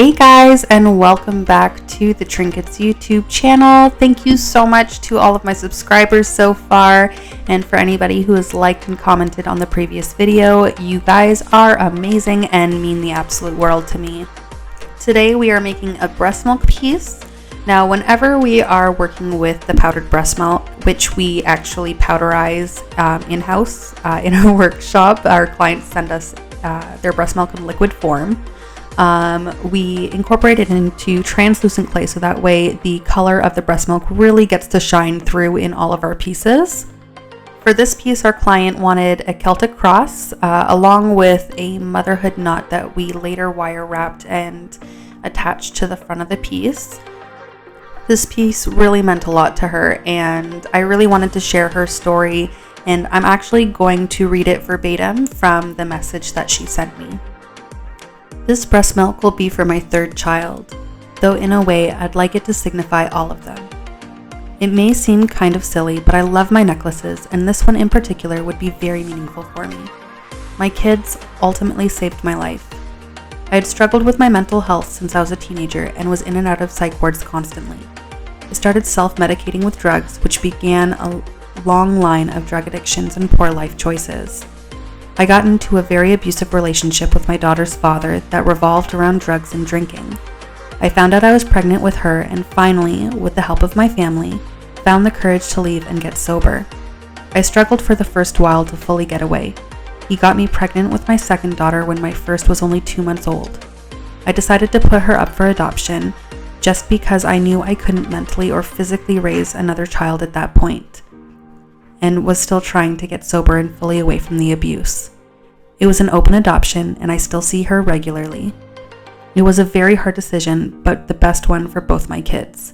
Hey guys, and welcome back to the Trinkets YouTube channel. Thank you so much to all of my subscribers so far, and for anybody who has liked and commented on the previous video. You guys are amazing and mean the absolute world to me. Today we are making a breast milk piece. Now, whenever we are working with the powdered breast milk, which we actually powderize in-house in our workshop, our clients send us their breast milk in liquid form. We incorporate it into translucent clay so that way the color of the breast milk really gets to shine through in all of our pieces. For this piece, our client wanted a Celtic cross along with a motherhood knot that we later wire wrapped and attached to the front of the piece. This piece really meant a lot to her, and I really wanted to share her story, and I'm actually going to read it verbatim from the message that she sent me. This breast milk will be for my third child, though in a way I'd like it to signify all of them. It may seem kind of silly, but I love my necklaces, and this one in particular would be very meaningful for me. My kids ultimately saved my life. I had struggled with my mental health since I was a teenager and was in and out of psych wards constantly. I started self-medicating with drugs, which began a long line of drug addictions and poor life choices. I got into a very abusive relationship with my daughter's father that revolved around drugs and drinking. I found out I was pregnant with her and finally, with the help of my family, found the courage to leave and get sober. I struggled for the first while to fully get away. He got me pregnant with my second daughter when my first was only 2 months old. I decided to put her up for adoption just because I knew I couldn't mentally or physically raise another child at that point, and was still trying to get sober and fully away from the abuse. It was an open adoption, and I still see her regularly. It was a very hard decision, but the best one for both my kids.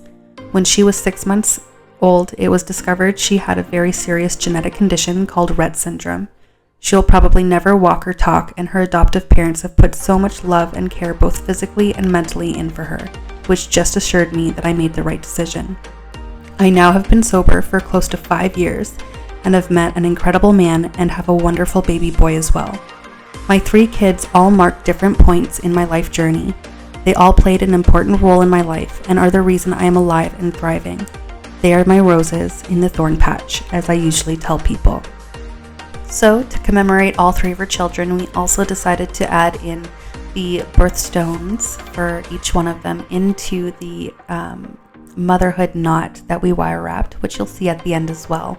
When she was 6 months old, it was discovered she had a very serious genetic condition called Rett syndrome. She'll probably never walk or talk, and her adoptive parents have put so much love and care both physically and mentally in for her, which just assured me that I made the right decision. I now have been sober for close to 5 years, and have met an incredible man and have a wonderful baby boy as well. My 3 kids all mark different points in my life journey. They all played an important role in my life and are the reason I am alive and thriving. They are my roses in the thorn patch, as I usually tell people. So, to commemorate all 3 of her children, we also decided to add in the birthstones for each one of them into the motherhood knot that we wire wrapped, which you'll see at the end as well.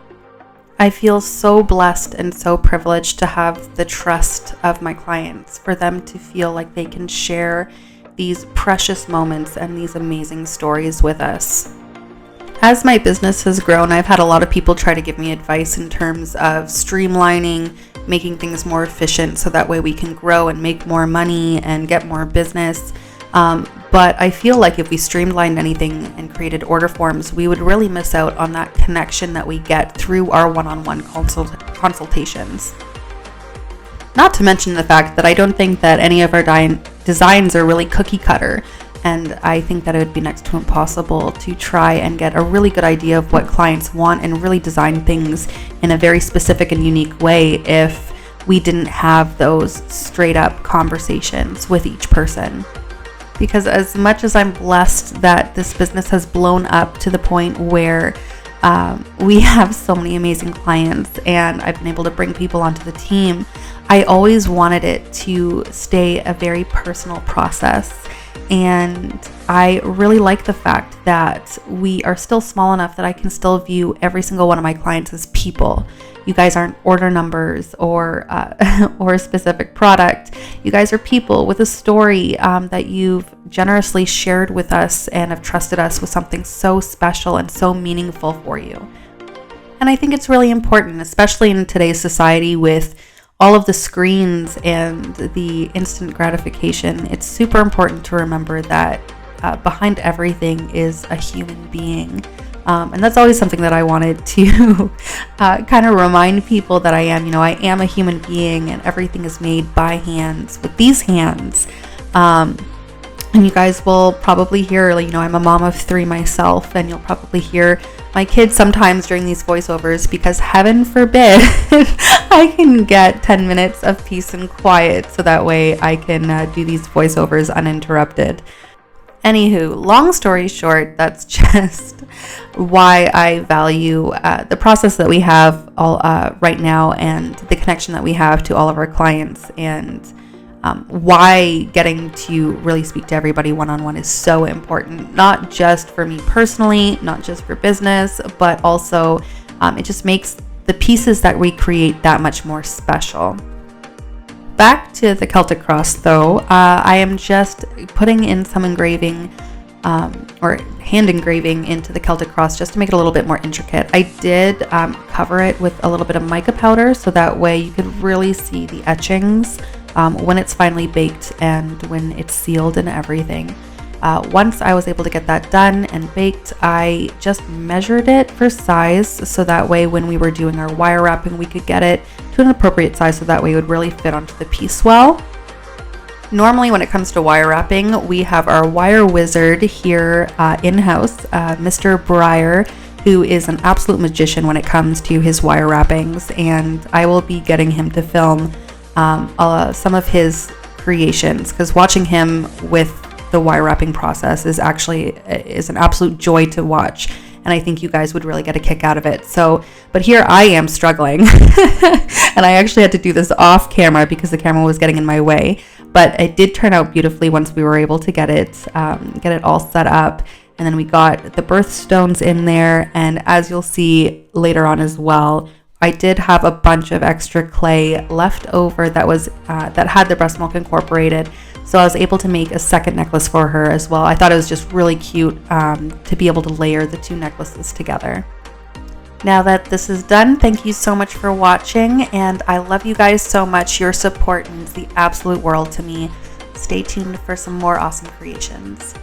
I feel so blessed and so privileged to have the trust of my clients, for them to feel like they can share these precious moments and these amazing stories with us. As my business has grown, I've had a lot of people try to give me advice in terms of streamlining, making things more efficient so that way we can grow and make more money and get more business. But I feel like if we streamlined anything and created order forms, we would really miss out on that connection that we get through our one-on-one consultations. Not to mention the fact that I don't think that any of our designs are really cookie cutter, and I think that it would be next to impossible to try and get a really good idea of what clients want and really design things in a very specific and unique way if we didn't have those straight up conversations with each person. Because as much as I'm blessed that this business has blown up to the point where we have so many amazing clients and I've been able to bring people onto the team, I always wanted it to stay a very personal process. And I really like the fact that we are still small enough that I can still view every single one of my clients as people. You guys aren't order numbers or a specific product. You guys are people with a story that you've generously shared with us and have trusted us with something so special and so meaningful for you. And I think it's really important, especially in today's society with all of the screens and the instant gratification. It's super important to remember that behind everything is a human being. And that's always something that I wanted to kind of remind people that I am. I am a human being and everything is made by hands, with these hands. And you guys will probably hear, I'm a mom of 3 myself, and you'll probably hear my kids sometimes during these voiceovers, because heaven forbid I can get 10 minutes of peace and quiet so that way I can do these voiceovers uninterrupted. Anywho, long story short, that's just why I value the process that we have all right now, and the connection that we have to all of our clients, and why getting to really speak to everybody one-on-one is so important, not just for me personally, not just for business, but also it just makes the pieces that we create that much more special. Back to the Celtic cross though, I am just putting in some engraving or hand engraving into the Celtic cross just to make it a little bit more intricate. I did cover it with a little bit of mica powder, so that way you could really see the etchings when it's finally baked and when it's sealed and everything. Once I was able to get that done and baked, I just measured it for size, so that way when we were doing our wire wrapping, we could get it to an appropriate size, so that way it would really fit onto the piece well. Normally when it comes to wire wrapping, we have our wire wizard here in-house, Mr. Breyer, who is an absolute magician when it comes to his wire wrappings, and I will be getting him to film some of his creations, because watching him with the wire wrapping process is an absolute joy to watch, and I think you guys would really get a kick out of it. So, but here I am struggling and I actually had to do this off camera because the camera was getting in my way, but it did turn out beautifully once we were able to get it all set up. And then we got the birthstones in there, and as you'll see later on as well, I did have a bunch of extra clay left over that was that had the breast milk incorporated, so I was able to make a second necklace for her as well. I thought it was just really cute to be able to layer the two necklaces together. Now that this is done, thank you so much for watching, and I love you guys so much. Your support means the absolute world to me. Stay tuned for some more awesome creations.